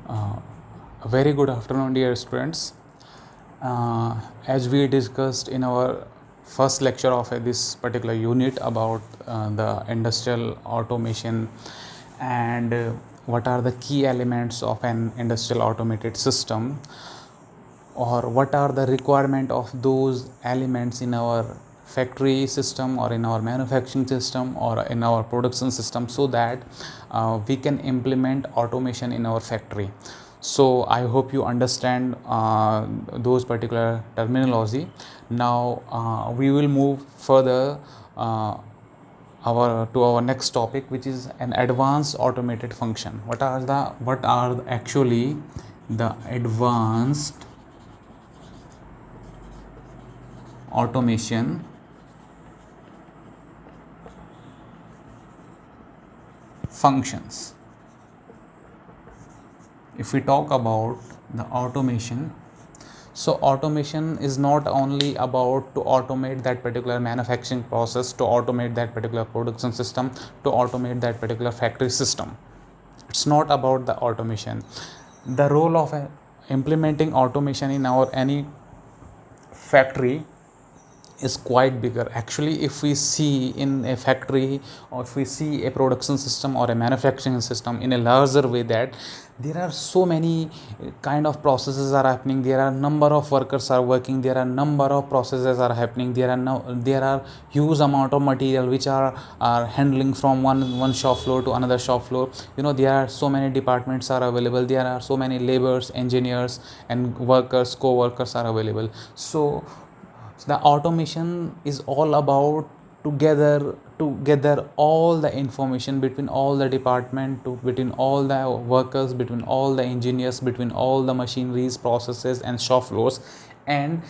Uh, a very good afternoon, dear students. As we discussed in our first lecture of this particular unit about the industrial automation and what are the key elements of an industrial automated system, or what are the requirement of those elements in our factory system or in our manufacturing system or in our production system, so that we can implement automation in our factory. So I hope you understand those particular terminology. Now we will move further our next topic, which is an advanced automated function. What are actually the advanced automation functions? If we talk about the automation, so automation is not only about to automate that particular manufacturing process, to automate that particular production system, to automate that particular factory system. It's not about the automation. The role of implementing automation in our any factory is quite bigger. Actually, if we see in a factory, or if we see a production system or a manufacturing system in a larger way, that there are so many kind of processes are happening, there are number of workers are working, there are number of processes are happening, there are huge amount of material which are handling from one shop floor to another shop floor. There are so many departments are available, there are so many laborers, engineers and workers, co-workers are available. So the automation is all about to gather all the information between all the department, between all the workers, between all the engineers, between all the machineries, processes and shop floors, and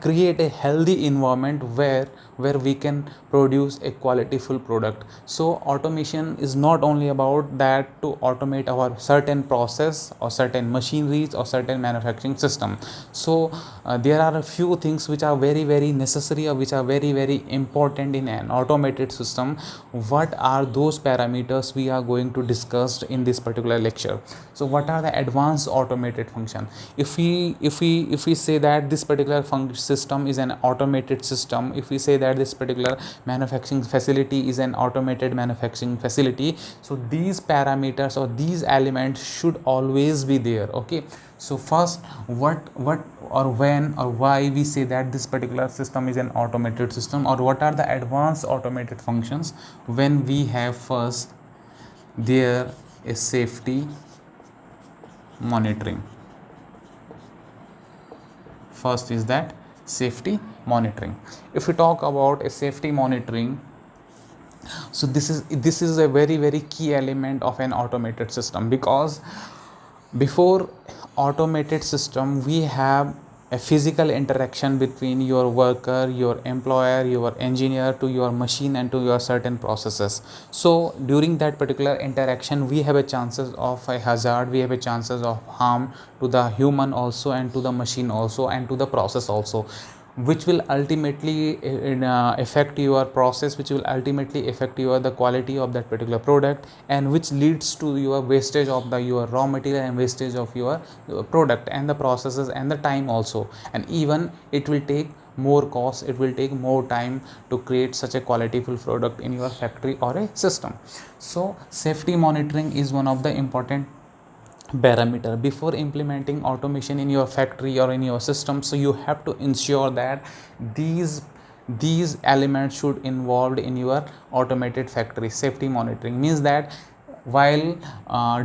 create a healthy environment where we can produce a quality full product. So automation is not only about that to automate our certain process or certain machineries or certain manufacturing system. So there are a few things which are very very necessary, or which are very very important in an automated system. What are those parameters we are going to discuss in this particular lecture? So what are the advanced automated function? If we say that this particular system is an automated system, if we say that this particular manufacturing facility is an automated manufacturing facility, so these parameters or these elements should always be there. Okay, so first, what or when or why we say that this particular system is an automated system, or what are the advanced automated functions? When we have first there is safety monitoring. First is that safety monitoring. If we talk about a safety monitoring, so this is a very very key element of an automated system, because before automated system we have a physical interaction between your worker, your employer, your engineer to your machine and to your certain processes. So during that particular interaction we have a chances of a hazard, we have a chances of harm to the human also, and to the machine also, and to the process also, which will ultimately affect your process, which will ultimately affect your the quality of that particular product, and which leads to your wastage of your raw material and wastage of your product and the processes and the time also. And even it will take more cost, it will take more time to create such a qualityful product in your factory or a system. So safety monitoring is one of the important parameter before implementing automation in your factory or in your system. So you have to ensure that these elements should involved in your automated factory. Safety monitoring means that while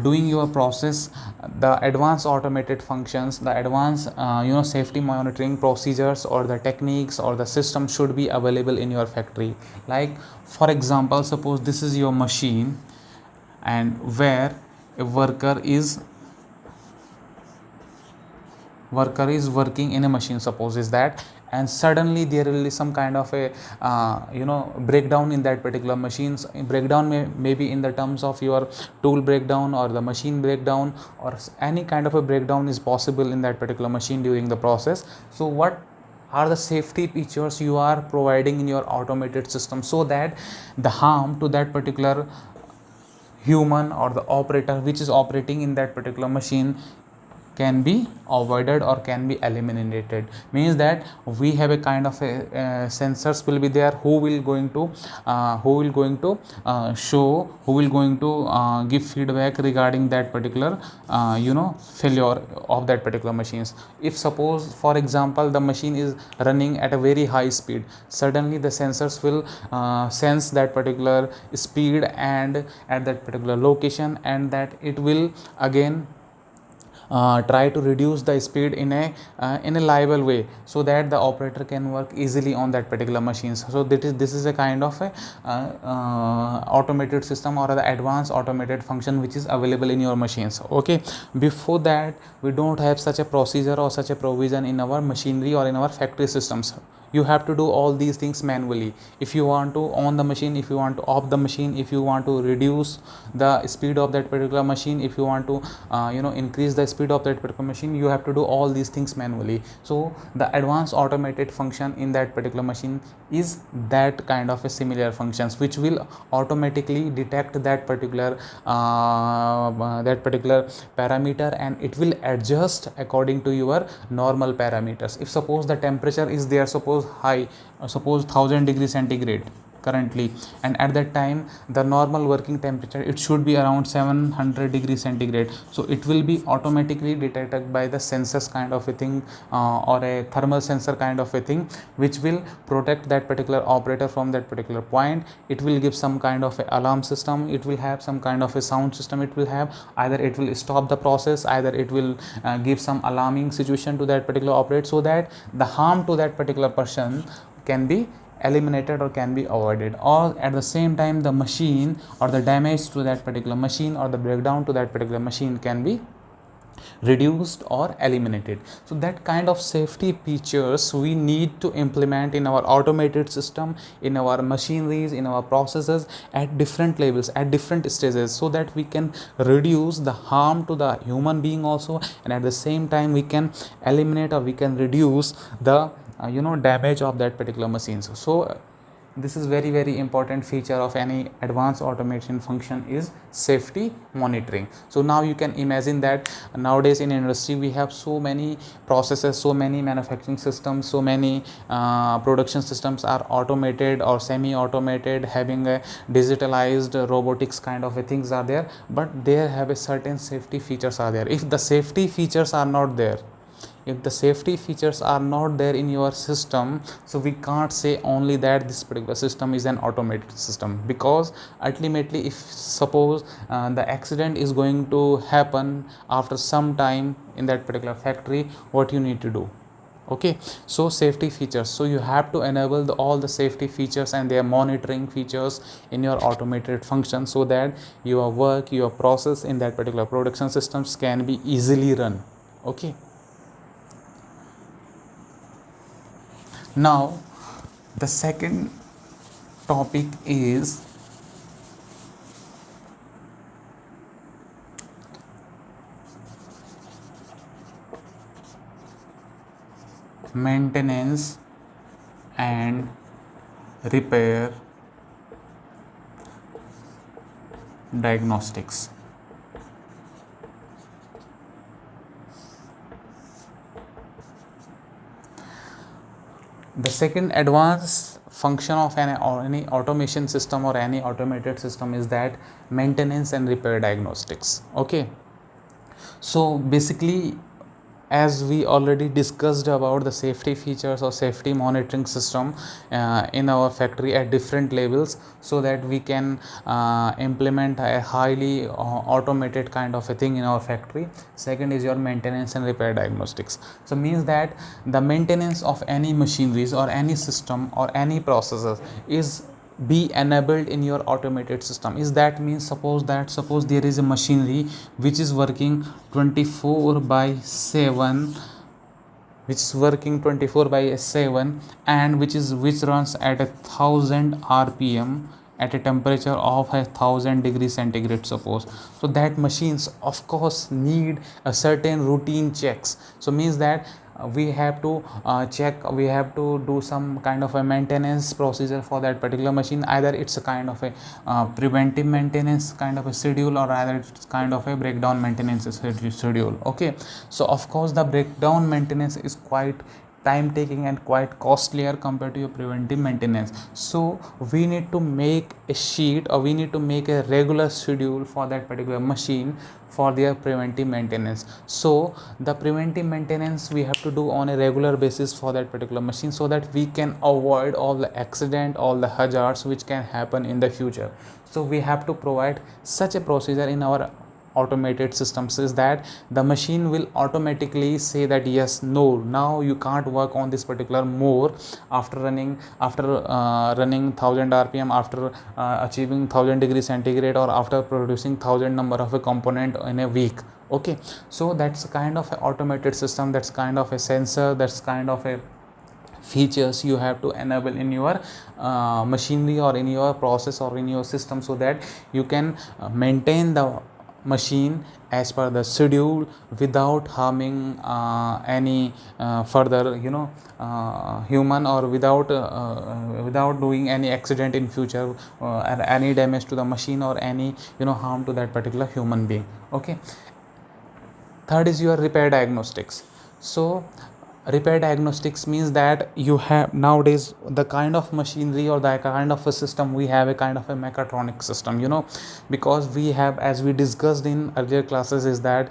doing your process, the advanced automated functions, the advanced safety monitoring procedures or the techniques or the system should be available in your factory. Like for example, suppose this is your machine, and where a worker is working in a machine, supposes that, and suddenly there will be some kind of a breakdown in that particular machines. Breakdown may be in the terms of your tool breakdown or the machine breakdown, or any kind of a breakdown is possible in that particular machine during the process. So what are the safety features you are providing in your automated system, so that the harm to that particular human or the operator which is operating in that particular machine can be avoided or can be eliminated. Means that we have a kind of a sensors will be there who will going to show, who will going to give feedback regarding that particular failure of that particular machines. If suppose for example the machine is running at a very high speed, suddenly the sensors will sense that particular speed and at that particular location, and that it will again try to reduce the speed in a liable way, so that the operator can work easily on that particular machines. So this is a kind of a automated system or the advanced automated function which is available in your machines. Okay, before that we don't have such a procedure or such a provision in our machinery or in our factory systems. You have to do all these things manually. If you want to on the machine, if you want to off the machine, if you want to reduce the speed of that particular machine, if you want to increase the speed of that particular machine, you have to do all these things manually. So the advanced automated function in that particular machine is that kind of a similar functions which will automatically detect that particular parameter, and it will adjust according to your normal parameters. If suppose the temperature is there, suppose high, suppose 1000 degrees centigrade currently, and at that time the normal working temperature it should be around 700 degrees centigrade, so it will be automatically detected by the sensors kind of a thing, or a thermal sensor kind of a thing, which will protect that particular operator from that particular point. It will give some kind of a alarm system, it will have some kind of a sound system, it will have either it will stop the process, either it will give some alarming situation to that particular operator, so that the harm to that particular person can be eliminated or can be avoided, or at the same time the machine or the damage to that particular machine or the breakdown to that particular machine can be reduced or eliminated. So that kind of safety features we need to implement in our automated system, in our machineries, in our processes at different levels, at different stages, so that we can reduce the harm to the human being also, and at the same time we can eliminate or we can reduce the damage of that particular machines. So this is very important feature of any advanced automation function is safety monitoring. So now you can imagine that nowadays in industry we have so many processes, so many manufacturing systems, so many production systems are automated or semi automated, having a digitalized robotics kind of a things are there, but they have a certain safety features are there. If the safety features are not there, if the safety features are not there in your system, so we can't say only that this particular system is an automated system, because ultimately if suppose the accident is going to happen after some time in that particular factory, what you need to do? Okay, so safety features, so you have to enable all the safety features and their monitoring features in your automated function, so that your work, your process in that particular production systems can be easily run. Okay, now the second topic is maintenance and repair diagnostics. The second advanced function of any automation system or any automated system is that maintenance and repair diagnostics. Okay, so basically, as we already discussed about the safety features or safety monitoring system in our factory at different levels, so that we can implement a highly automated kind of a thing in our factory. Second is your maintenance and repair diagnostics. So means that the maintenance of any machineries or any system or any processes is be enabled in your automated system. Is that means suppose there is a machinery which is working 24/7, which is working 24/7, and which runs at 1000 rpm at a temperature of 1000 degrees centigrade suppose. So that machines of course need a certain routine checks. So means that we have to check, we have to do some kind of a maintenance procedure for that particular machine. Either it's a kind of a preventive maintenance kind of a schedule, or either it's kind of a breakdown maintenance schedule. Okay, so of course the breakdown maintenance is quite time taking and quite costlier compared to your preventive maintenance. So we need to make a sheet, or we need to make a regular schedule for that particular machine for their preventive maintenance. So the preventive maintenance we have to do on a regular basis for that particular machine, so that we can avoid all the accident, all the hazards which can happen in the future. So we have to provide such a procedure in our automated systems, is that the machine will automatically say that yes, no, now you can't work on this particular more after running, running 1000 rpm, after achieving 1000 degree centigrade, or after producing 1000 number of a component in a week. Okay, so that's kind of an automated system, that's kind of a sensor, that's kind of a features you have to enable in your machinery, or in your process, or in your system, so that you can maintain the machine as per the schedule without harming any further human, or without doing any accident in future, or any damage to the machine, or any harm to that particular human being. Okay, third is your repair diagnostics. So repair diagnostics means that you have nowadays the kind of machinery, or the kind of a system we have, a kind of a mechatronic system, because we have, as we discussed in earlier classes, is that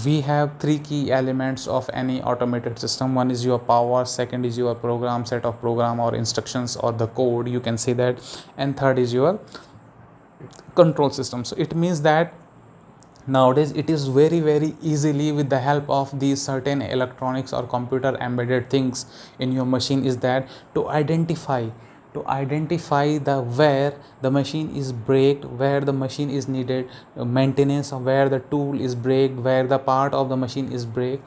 we have three key elements of any automated system. One is your power, second is your program, set of program or instructions, or the code, you can say that, and third is your control system. So it means that nowadays it is very easily, with the help of these certain electronics or computer embedded things in your machine, is that to identify the where the machine is breaked, where the machine is needed maintenance, or where the tool is breaked, where the part of the machine is break.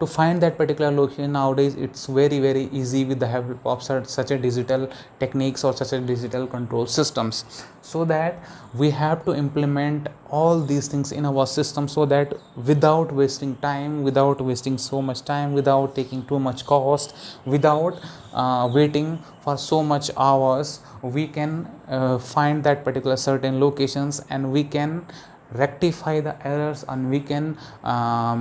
To find that particular location nowadays, it's very easy with the help of such a digital techniques, or such a digital control systems. So that we have to implement all these things in our system, so that without wasting time, without wasting so much time, without taking too much cost, without waiting for so much hours, we can find that particular certain locations, and we can rectify the errors, and we can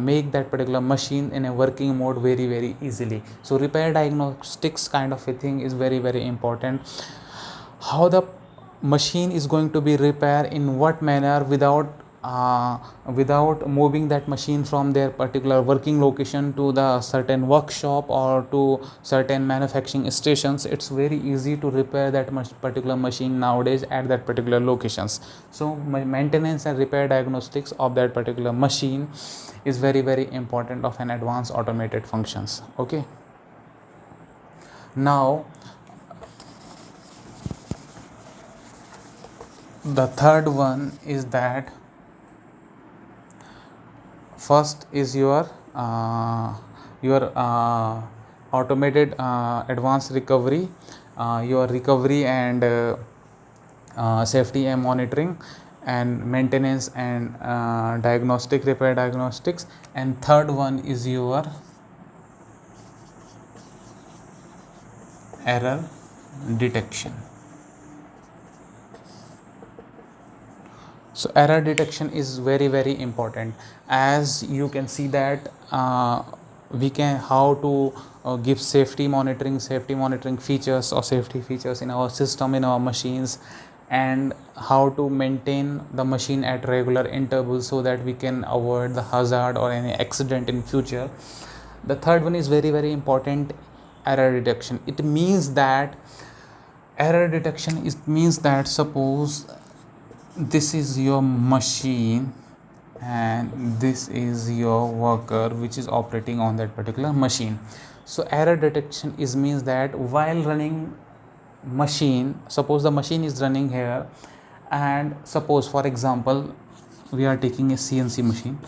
make that particular machine in a working mode very easily. So repair diagnostics kind of a thing is very important. How the machine is going to be repaired, in what manner, without moving that machine from their particular working location to the certain workshop, or to certain manufacturing stations. It's very easy to repair that particular machine nowadays at that particular locations. So maintenance and repair diagnostics of that particular machine is very important of an advanced automated functions. Okay, now the third one is that first is your automated advanced recovery, your recovery and safety and monitoring, and maintenance and diagnostic, repair diagnostics. And third one is your error detection. So error detection is very important. As you can see that we can how to give safety monitoring features, or safety features in our system, in our machines, and how to maintain the machine at regular intervals, so that we can avoid the hazard or any accident in future. The third one is very important, error detection. It means that suppose this is your machine and this is your worker which is operating on that particular machine. So error detection means that while running machine, suppose the machine is running here, and suppose, for example, we are taking a CNC machine.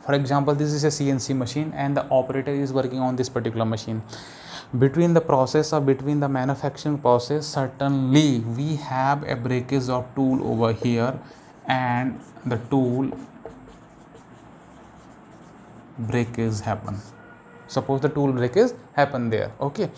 For example, this is a CNC machine and the operator is working on this particular machine. Between the process, or between the manufacturing process, certainly we have a breakage of tool over here, and the tool breakage happen. suppose the tool breakage happen there. Okay,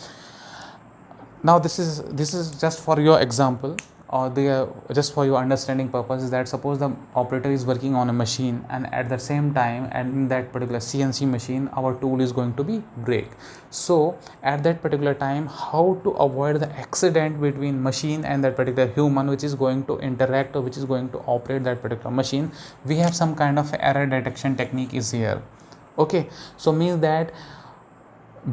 now this is just for your example, or the just for your understanding purpose, is that suppose the operator is working on a machine, and at the same time, and in that particular CNC machine our tool is going to be break. So at that particular time, how to avoid the accident between machine and that particular human which is going to interact, or which is going to operate that particular machine, we have some kind of error detection technique is here. Okay, so means that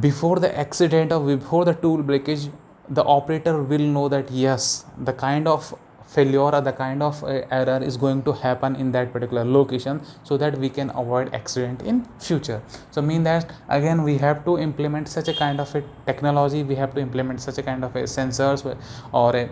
before the accident or before the tool breakage, the operator will know that yes, the kind of failure or the kind of error is going to happen in that particular location, so that we can avoid accident in future. So mean that again we have to implement such a kind of a technology, we have to implement such a kind of a sensors or a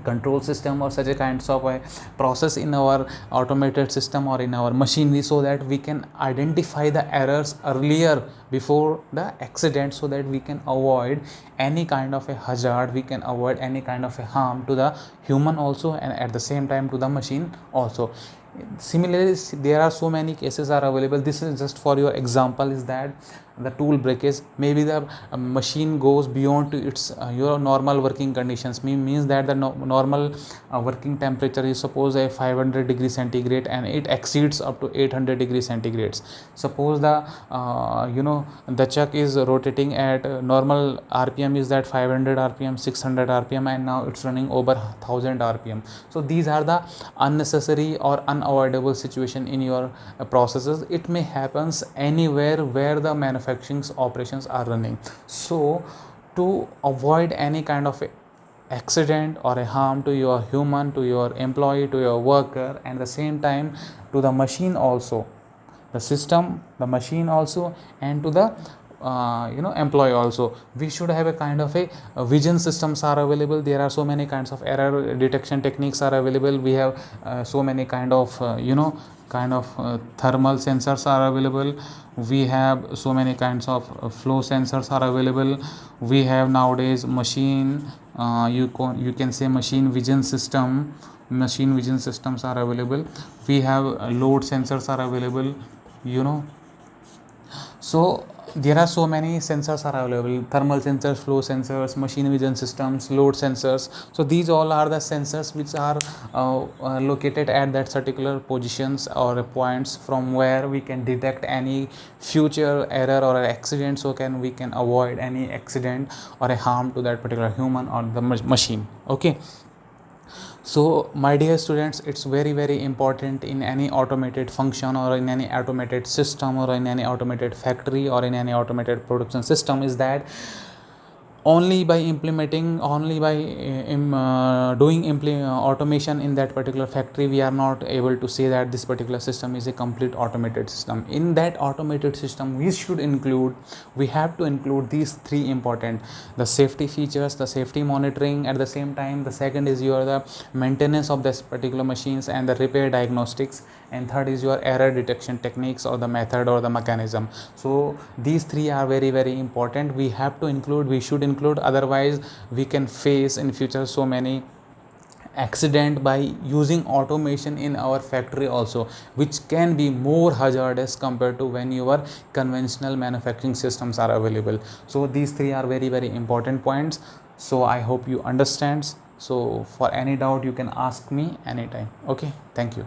control system or such a kinds of a process in our automated system or in our machinery, so that we can identify the errors earlier before the accident, so that we can avoid any kind of a hazard, we can avoid any kind of a harm to the human also, and at the same time to the machine also. Similarly, there are so many cases are available. This is just for your example, is that the tool breakage, maybe the machine goes beyond to its your normal working conditions, means that the normal working temperature is suppose a 500 degree centigrade, and it exceeds up to 800 degree centigrades. Suppose the the chuck is rotating at normal rpm is that 500 rpm, 600 rpm, and now it's running over 1000 rpm. So these are the unnecessary or unavoidable situation in your processes. It may happens anywhere where the manufacturing operations are running. So to avoid any kind of accident or a harm to your human, to your employee, to your worker, and at the same time to the machine also, the system, the machine also, and to the employee also, we should have a kind of a vision systems are available. There are so many kinds of error detection techniques are available. We have so many kind of thermal sensors are available. We have so many kinds of flow sensors are available. We have nowadays machine you can say machine vision systems are available. We have load sensors are available. So there are so many sensors are available: thermal sensors, flow sensors, machine vision systems, load sensors. So these all are the sensors which are located at that particular positions or points from where we can detect any future error or accident, so we can avoid any accident or a harm to that particular human or the machine. Okay, so my dear students, it's very important in any automated function or in any automated system or in any automated factory or in any automated production system, is that only by implementing, only by doing automation in that particular factory, we are not able to say that this particular system is a complete automated system. In that automated system, we have to include these three important: the safety features, the safety monitoring, at the same time the second is the maintenance of this particular machines and the repair diagnostics, and third is your error detection techniques or the method or the mechanism. So these three are very important. We have to include, we should include, otherwise we can face in future so many accident by using automation in our factory also, which can be more hazardous compared to when your conventional manufacturing systems are available. So these three are very important points. So I hope you understand. So for any doubt you can ask me anytime. Okay, thank you.